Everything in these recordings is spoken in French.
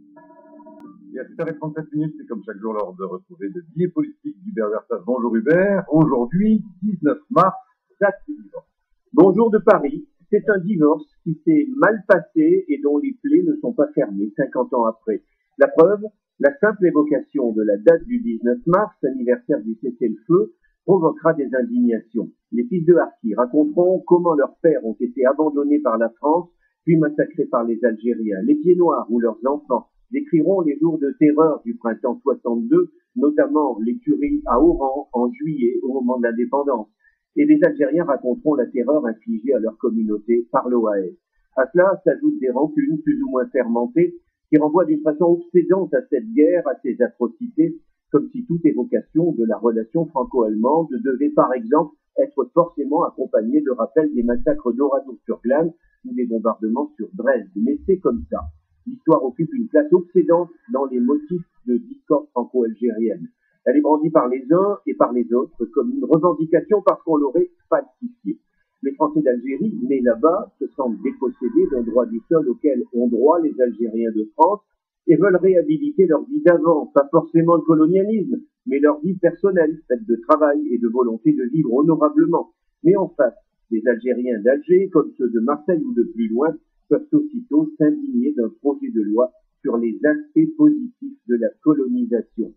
Il y a 7h37 minutes, c'est comme chaque jour l'heure de retrouver le billet politique d'Hubert Versas. Bonjour Hubert, aujourd'hui, 19 mars, date du divorce. Bonjour de Paris, c'est un divorce qui s'est mal passé et dont les plaies ne sont pas fermées 50 ans après. La preuve, la simple évocation de la date du 19 mars, anniversaire du cessez-le-feu, provoquera des indignations. Les fils de Harki raconteront comment leurs pères ont été abandonnés par la France, puis massacrés par les Algériens. Les pieds noirs ou leurs enfants décriront les jours de terreur du printemps 62, notamment les tueries à Oran en juillet au moment de l'indépendance. Et les Algériens raconteront la terreur infligée à leur communauté par l'OAS. À cela s'ajoutent des rancunes plus ou moins fermentées qui renvoient d'une façon obsédante à cette guerre, à ces atrocités, comme si toute évocation de la relation franco-allemande devait par exemple être forcément accompagnée de rappels des massacres d'Oradour-sur-Glane ou des bombardements sur Dresde. Mais c'est comme ça. L'histoire occupe une place obsédante dans les motifs de discorde franco-algérienne. Elle est brandie par les uns et par les autres comme une revendication parce qu'on l'aurait falsifiée. Les Français d'Algérie, nés là-bas, se sentent dépossédés d'un droit du sol auquel ont droit les Algériens de France et veulent réhabiliter leur vie d'avant, pas forcément le colonialisme, mais leur vie personnelle, faite de travail et de volonté de vivre honorablement. Mais en face, les Algériens d'Alger, comme ceux de Marseille ou de plus loin, peuvent aussitôt s'indigner d'un projet de loi sur les aspects positifs de la colonisation.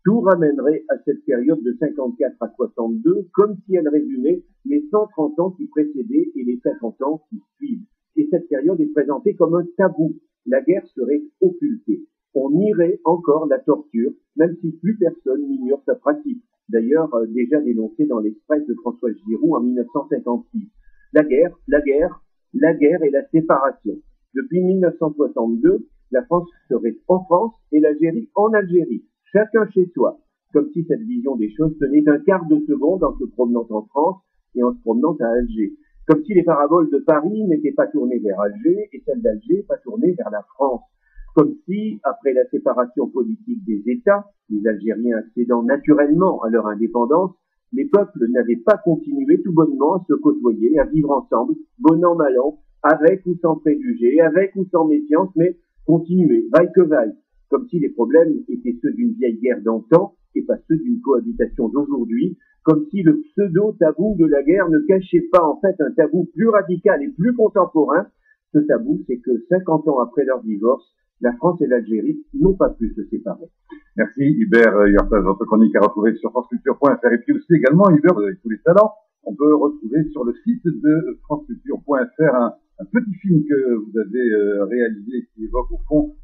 Tout ramènerait à cette période de 54 à 62, comme si elle résumait les 130 ans qui précédaient et les 50 ans qui suivent. Et cette période est présentée comme un tabou. La guerre serait occultée. On nierait encore la torture, même si plus personne n'ignore sa pratique. D'ailleurs, déjà dénoncée dans l'Express de François Giroud en 1956. La guerre et la séparation. Depuis 1962, la France serait en France et l'Algérie en Algérie. Chacun chez soi, comme si cette vision des choses tenait un quart de seconde en se promenant en France et en se promenant à Alger. Comme si les paraboles de Paris n'étaient pas tournées vers Alger et celles d'Alger pas tournées vers la France. Comme si, après la séparation politique des États, les Algériens accédant naturellement à leur indépendance, les peuples n'avaient pas continué tout bonnement à se côtoyer, à vivre ensemble, bon an, mal an, avec ou sans préjugés, avec ou sans méfiance, mais continuer, vaille que vaille. Comme si les problèmes étaient ceux d'une vieille guerre d'antan et pas ceux d'une cohabitation d'aujourd'hui, comme si le pseudo-tabou de la guerre ne cachait pas en fait un tabou plus radical et plus contemporain. Ce tabou, c'est que 50 ans après leur divorce, la France et l'Algérie n'ont pas pu se séparer. Merci Hubert Versas, votre chronique à retrouver sur franceculture.fr et puis aussi également Hubert, vous avez tous les talents. On peut retrouver sur le site de franceculture.fr un petit film que vous avez réalisé qui évoque au fond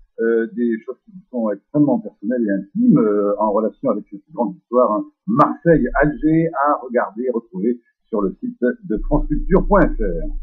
des choses qui sont extrêmement personnelles et intimes en relation avec cette grande histoire Marseille-Alger à regarder et retrouver sur le site de franceculture.fr.